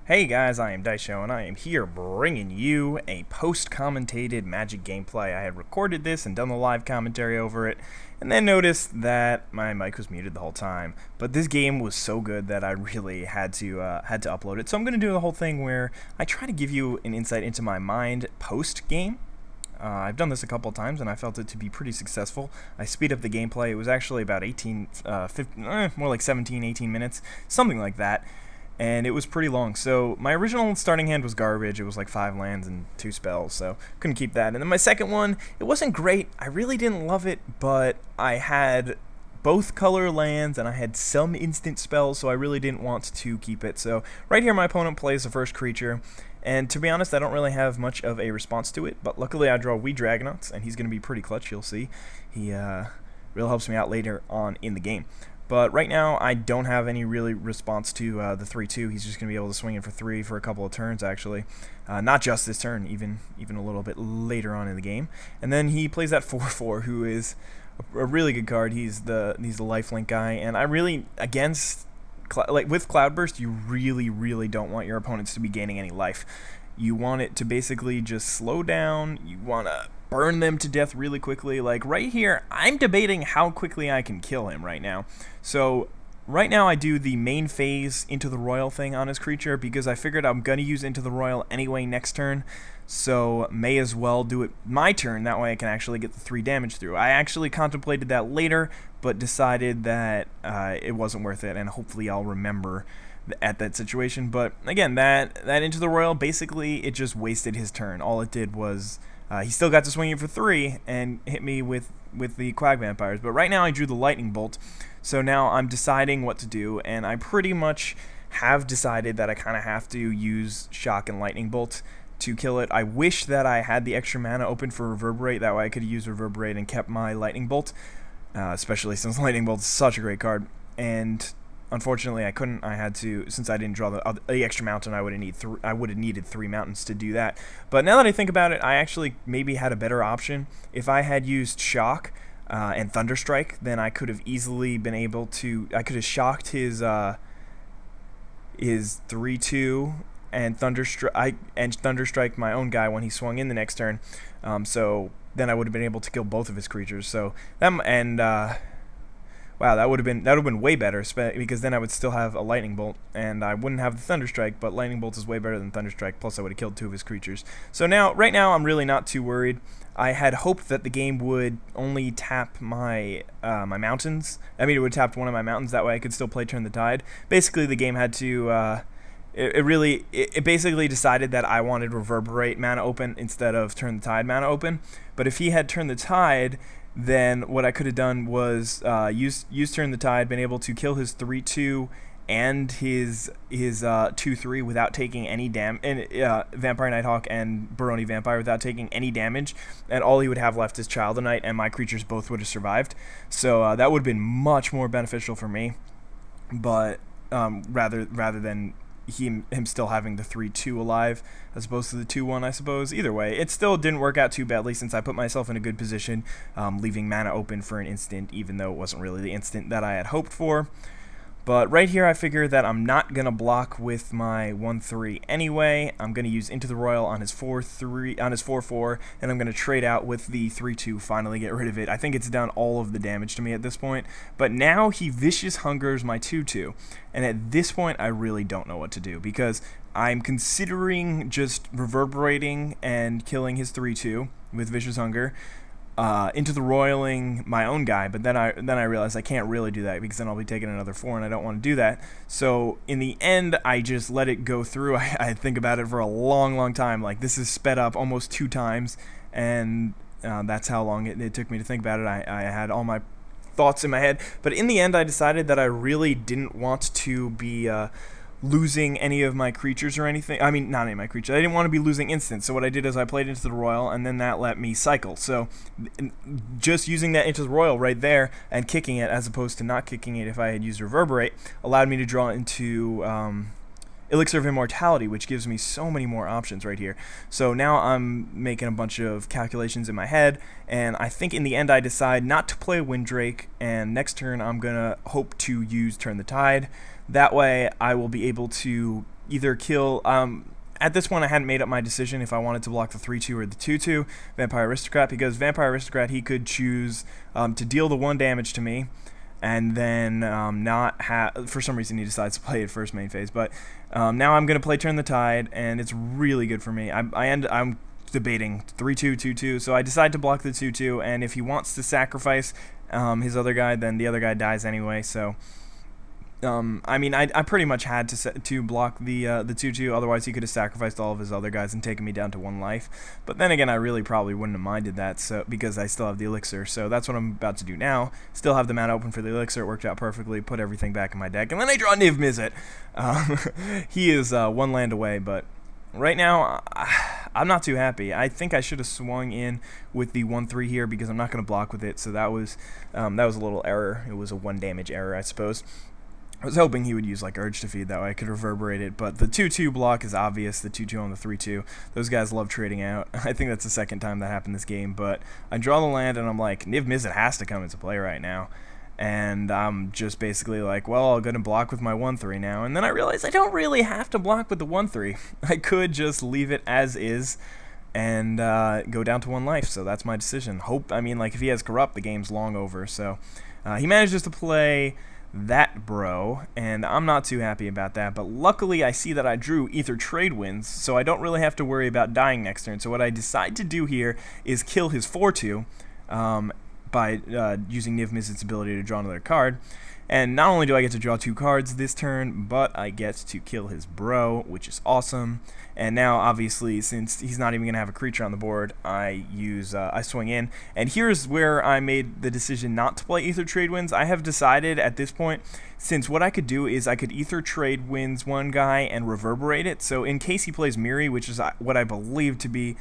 Hey guys, I am IzDaisho, and I am here bringing you a post-commentated Magic gameplay. I had recorded this and done the live commentary over it, and then noticed that my mic was muted the whole time. But this game was so good that I really had to upload it. So I'm going to do the whole thing where I try to give you an insight into my mind post-game. I've done this a couple of times, and I felt it to be pretty successful. I speed up the gameplay. It was actually about 15, more like 17, 18 minutes, something like that. And it was pretty long. So my original starting hand was garbage. It was like 5 lands and 2 spells, so couldn't keep that. And then my second one, it wasn't great. I really didn't love it, but I had both color lands and I had some instant spells, so I really didn't want to keep it. So right here my opponent plays the first creature, and to be honest, I don't really have much of a response to it, but luckily I draw Wee Dragonauts, and he's going to be pretty clutch, you'll see. He really helps me out later on in the game. But right now, I don't have any really response to the 3-2. He's just going to be able to swing in for 3 for a couple of turns, actually. Not just this turn, even a little bit later on in the game. And then he plays that 4-4, who is a really good card. He's the lifelink guy, and I really, with Cloudburst, you really don't want your opponents to be gaining any life. You want it to basically just slow down. You want to burn them to death really quickly. Like right here, I'm debating how quickly I can kill him right now. So right now I do the main phase Into the Royal thing on his creature because I figured I'm going to use Into the Royal anyway next turn. So may as well do it my turn, that way I can actually get the 3 damage through. I actually contemplated that later, but decided that it wasn't worth it, and hopefully I'll remember at that situation. But again, that Into the Royal, basically it just wasted his turn. All it did was he still got to swing in for 3 and hit me with the Quag Vampires. But right now I drew the Lightning Bolt, so now I'm deciding what to do, and I pretty much have decided that I kind of have to use Shock and Lightning Bolt to kill it. I wish that I had the extra mana open for Reverberate, that way I could use Reverberate and kept my Lightning Bolt, especially since Lightning Bolt is such a great card. And unfortunately, I couldn't. I had to, since I didn't draw the extra mountain. I would have needed 3 mountains to do that. But now that I think about it, I actually maybe had a better option. If I had used Shock and Thunderstrike, then I could have easily been able to. I could have shocked his 3-2 and Thunderstrike my own guy when he swung in the next turn. So then I would have been able to kill both of his creatures. So that wow, that would have been way better, because then I would still have a Lightning Bolt, and I wouldn't have the Thunderstrike, but Lightning Bolt is way better than Thunderstrike, plus I would have killed 2 of his creatures. So now, right now, I'm really not too worried. I had hoped that the game would only tap my my mountains. I mean, it would tap one of my mountains, that way I could still play Turn the Tide. Basically, the game had to... It basically decided that I wanted Reverberate mana open instead of Turn the Tide mana open. But if he had Turn the Tide, then what I could have done was use Turn the Tide, been able to kill his 3-2 and his 2-3 without taking any damage, and Vampire Nighthawk and Baroni Vampire without taking any damage, and all he would have left is Child of Night, and my creatures both would have survived. So that would have been much more beneficial for me, but rather than him still having the 3-2 alive as opposed to the 2-1, I suppose. Either way, it still didn't work out too badly since I put myself in a good position, leaving mana open for an instant, even though it wasn't really the instant that I had hoped for. But right here I figure that I'm not going to block with my 1-3 anyway. I'm going to use Into the Royal on his 4-4, and I'm going to trade out with the 3-2, finally get rid of it. I think it's done all of the damage to me at this point. But now he Vicious Hungers my 2-2, and at this point I really don't know what to do, because I'm considering just reverberating and killing his 3-2 with Vicious Hunger, Into the Royaling my own guy, but then I realized I can't really do that, because then I'll be taking another 4, and I don't want to do that. So in the end, I just let it go through. I think about it for a long time. Like, this is sped up almost 2 times, and that's how long it took me to think about it. I had all my thoughts in my head, but in the end, I decided that I really didn't want to be losing any of my creatures or anything. I mean, not any of my creatures. I didn't want to be losing instants, so what I did is I played Into the Royal, and then that let me cycle. So just using that Into the Royal right there and kicking it, as opposed to not kicking it if I had used Reverberate, allowed me to draw into Elixir of Immortality, which gives me so many more options right here. So now I'm making a bunch of calculations in my head, and I think in the end I decide not to play Windrake, and next turn I'm going to hope to use Turn the Tide. That way I will be able to either kill. At this point, I hadn't made up my decision if I wanted to block the 3-2 or the 2-2 Vampire Aristocrat, because Vampire Aristocrat, he could choose to deal the 1 damage to me, and then not have, for some reason he decides to play it first main phase, but now I'm going to play Turn the Tide, and it's really good for me. I'm debating 3-2, 2-2, so I decide to block the 2-2, and if he wants to sacrifice his other guy, then the other guy dies anyway, so... I mean, I pretty much had to block the 2-2, otherwise he could have sacrificed all of his other guys and taken me down to 1 life. But then again, I really probably wouldn't have minded that, so because I still have the elixir. So that's what I'm about to do now. Still have the mana open for the elixir. It worked out perfectly. Put everything back in my deck, and then I draw Niv-Mizzet. He is 1 land away, but right now I'm not too happy. I think I should have swung in with the 1-3 here because I'm not going to block with it. So that was a little error. It was a 1 damage error, I suppose. I was hoping he would use like Urge to Feed, that way I could reverberate it, but the 2-2 block is obvious, the 2-2 on the 3-2. Those guys love trading out. I think that's the second time that happened this game, but I draw the land and I'm like, Niv-Mizzet has to come into play right now. And I'm just basically like, well, I'll go and block with my 1-3 now. And then I realize I don't really have to block with the 1-3. I could just leave it as is and go down to 1 life, so that's my decision. I mean, like, if he has Corrupt, the game's long over, so he manages to play that bro, and I'm not too happy about that, but luckily I see that I drew Ether Trade Winds, so I don't really have to worry about dying next turn. So what I decide to do here is kill his 4-2 by using Niv-Mizzet's ability to draw another card. And not only do I get to draw 2 cards this turn, but I get to kill his bro, which is awesome. And now, obviously, since he's not even going to have a creature on the board, I swing in. And here's where I made the decision not to play Ether Trade Winds. I have decided at this point, since what I could do is I could Ether Trade Winds one guy and reverberate it. So in case he plays Miri, which is what I believe to be...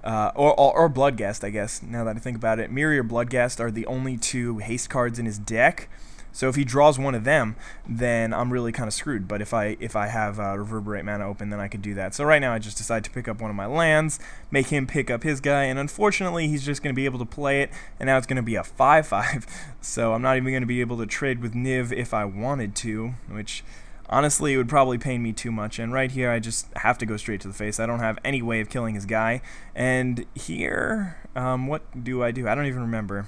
or Bloodghast, I guess, now that I think about it. Miri or Bloodghast are the only 2 haste cards in his deck. So if he draws one of them, then I'm really kind of screwed. But if I have Reverberate mana open, then I could do that. So right now I just decide to pick up one of my lands, make him pick up his guy, and unfortunately he's just going to be able to play it, and now it's going to be a 5-5. So I'm not even going to be able to trade with Niv if I wanted to, which... honestly, it would probably pain me too much, and right here I just have to go straight to the face. I don't have any way of killing his guy. And here, what do? I don't even remember.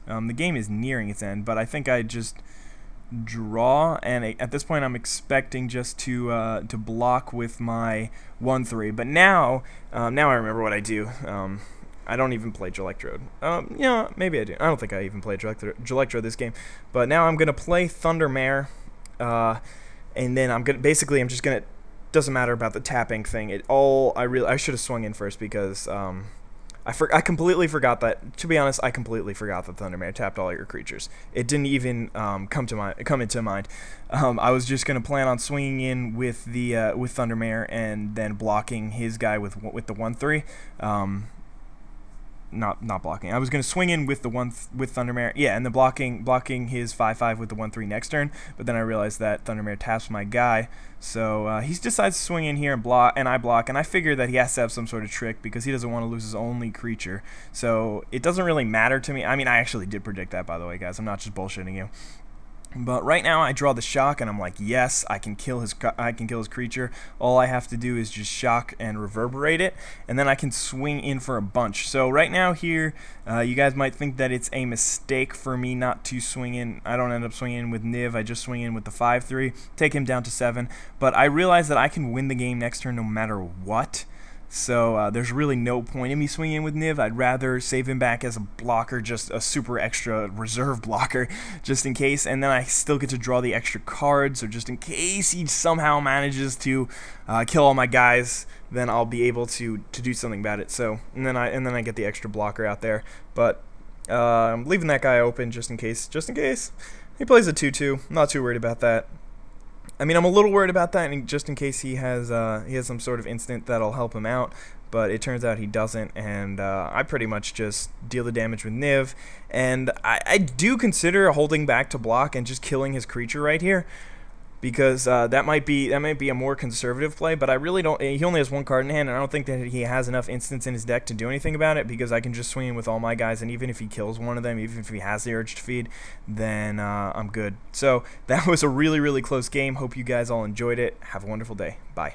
The game is nearing its end, but I think I just draw, and at this point I'm expecting just to block with my 1-3. But now I remember what I do. I don't even play Gelectrode. Yeah, maybe I do. I don't think I even play Gelectrode this game. But now I'm gonna play Thundermare. And then I'm just gonna. Doesn't matter about the tapping thing. I should have swung in first because I completely forgot that. To be honest, I completely forgot that Thundermare tapped all your creatures. It didn't even come into mind. I was just gonna plan on swinging in with the with Thundermare and then blocking his guy with the 1-3. Not blocking. I was going to swing in with the with Thundermare, yeah, and then blocking his 5-5 with the 1-3 next turn. But then I realized that Thundermare taps my guy, so he decides to swing in here and block, and I block, and I figure that he has to have some sort of trick because he doesn't want to lose his only creature. So it doesn't really matter to me. I mean, I actually did predict that, by the way, guys. I'm not just bullshitting you. But right now I draw the shock and I'm like, yes, I can kill his creature. All I have to do is just shock and reverberate it, and then I can swing in for a bunch. So right now here, you guys might think that it's a mistake for me not to swing in. I don't end up swinging in with Niv. I just swing in with the 5-3, take him down to 7. But I realize that I can win the game next turn no matter what. So there's really no point in me swinging in with Niv. I'd rather save him back as a blocker, just a super extra reserve blocker, just in case. And then I still get to draw the extra cards, so just in case he somehow manages to kill all my guys, then I'll be able to do something about it. So and then I get the extra blocker out there. But I'm leaving that guy open just in case. Just in case he plays a 2-2. I'm not too worried about that. I mean, I'm a little worried about that, just in case he has some sort of instant that'll help him out, but it turns out he doesn't, and I pretty much just deal the damage with Niv, and I do consider holding back to block and just killing his creature right here, because that might be a more conservative play, but I really don't. He only has 1 card in hand, and I don't think that he has enough instants in his deck to do anything about it, because I can just swing in with all my guys, and even if he kills one of them, even if he has the urge to feed, then I'm good. So that was a really, really close game. Hope you guys all enjoyed it. Have a wonderful day. Bye.